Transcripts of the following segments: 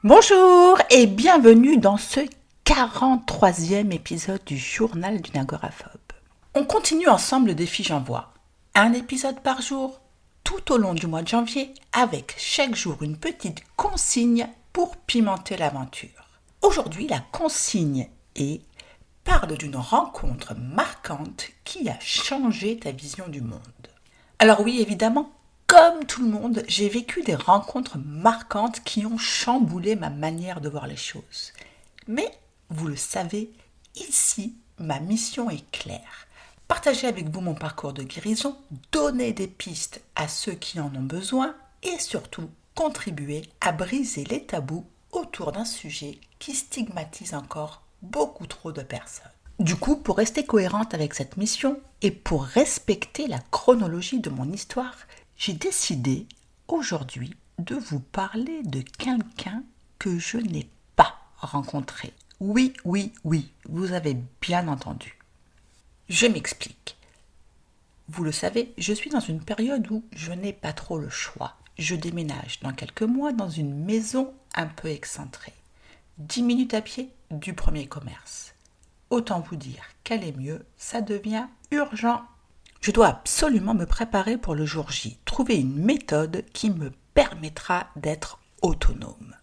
Bonjour et bienvenue dans ce 43e épisode du journal d'une agoraphobe. On continue ensemble le défi J'envoie. Un épisode par jour, tout au long du mois de janvier, avec chaque jour une petite consigne pour pimenter l'aventure. Aujourd'hui, la consigne est parle d'une rencontre marquante qui a changé ta vision du monde. Alors oui, évidemment, comme tout le monde, j'ai vécu des rencontres marquantes qui ont chamboulé ma manière de voir les choses. Mais, vous le savez, ici, ma mission est claire. Partager avec vous mon parcours de guérison, donner des pistes à ceux qui en ont besoin et surtout contribuer à briser les tabous autour d'un sujet qui stigmatise encore beaucoup trop de personnes. Du coup, pour rester cohérente avec cette mission et pour respecter la chronologie de mon histoire, j'ai décidé aujourd'hui de vous parler de quelqu'un que je n'ai pas rencontré. Oui, vous avez bien entendu. Je m'explique. Vous le savez, je suis dans une période où je n'ai pas trop le choix. Je déménage dans quelques mois dans une maison un peu excentrée. 10 minutes à pied du premier commerce. Autant vous dire qu'aller mieux, ça devient urgent. Je dois absolument me préparer pour le jour J, trouver une méthode qui me permettra d'être autonome.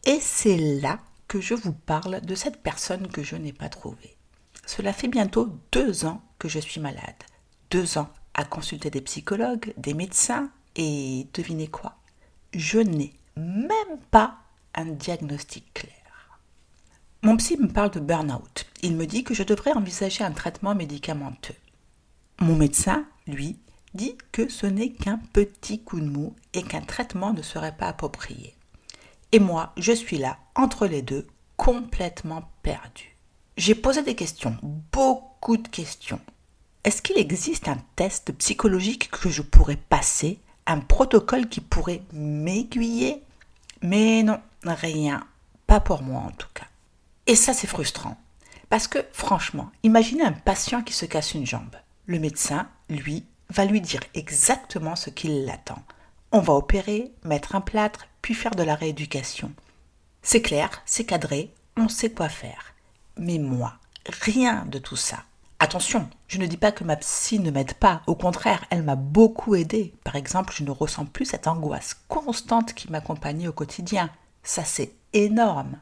Et c'est là que je vous parle de cette personne que je n'ai pas trouvée. Cela fait bientôt 2 ans que je suis malade. 2 ans à consulter des psychologues, des médecins et devinez quoi? Je n'ai même pas un diagnostic clair. Mon psy me parle de burn-out. Il me dit que je devrais envisager un traitement médicamenteux. Mon médecin, lui, dit que ce n'est qu'un petit coup de mou et qu'un traitement ne serait pas approprié. Et moi, je suis là, entre les deux, complètement perdue. J'ai posé des questions, beaucoup de questions. Est-ce qu'il existe un test psychologique que je pourrais passer, un protocole qui pourrait m'aiguiller? Mais non, rien, pas pour moi en tout cas. Et ça, c'est frustrant. Parce que, franchement, imaginez un patient qui se casse une jambe. Le médecin, lui, va lui dire exactement ce qui l'attend. On va opérer, mettre un plâtre, puis faire de la rééducation. C'est clair, c'est cadré, on sait quoi faire. Mais moi, rien de tout ça. Attention, je ne dis pas que ma psy ne m'aide pas. Au contraire, elle m'a beaucoup aidée. Par exemple, je ne ressens plus cette angoisse constante qui m'accompagnait au quotidien. Ça, c'est énorme.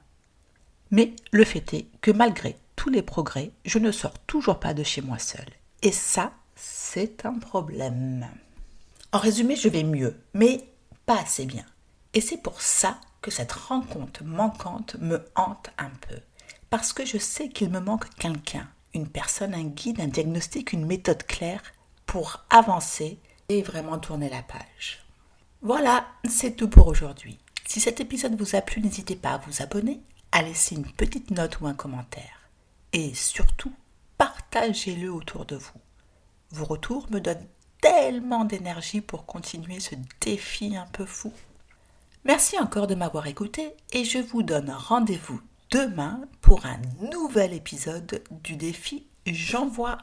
Mais le fait est que malgré tous les progrès, je ne sors toujours pas de chez moi seule. Et ça, c'est un problème. En résumé, je vais mieux, mais pas assez bien. Et c'est pour ça que cette rencontre manquante me hante un peu. Parce que je sais qu'il me manque quelqu'un, une personne, un guide, un diagnostic, une méthode claire pour avancer et vraiment tourner la page. Voilà, c'est tout pour aujourd'hui. Si cet épisode vous a plu, n'hésitez pas à vous abonner, à laisser une petite note ou un commentaire. Et surtout, partagez-le autour de vous. Vos retours me donnent tellement d'énergie pour continuer ce défi un peu fou. Merci encore de m'avoir écouté et je vous donne rendez-vous demain pour un nouvel épisode du défi J'envoie.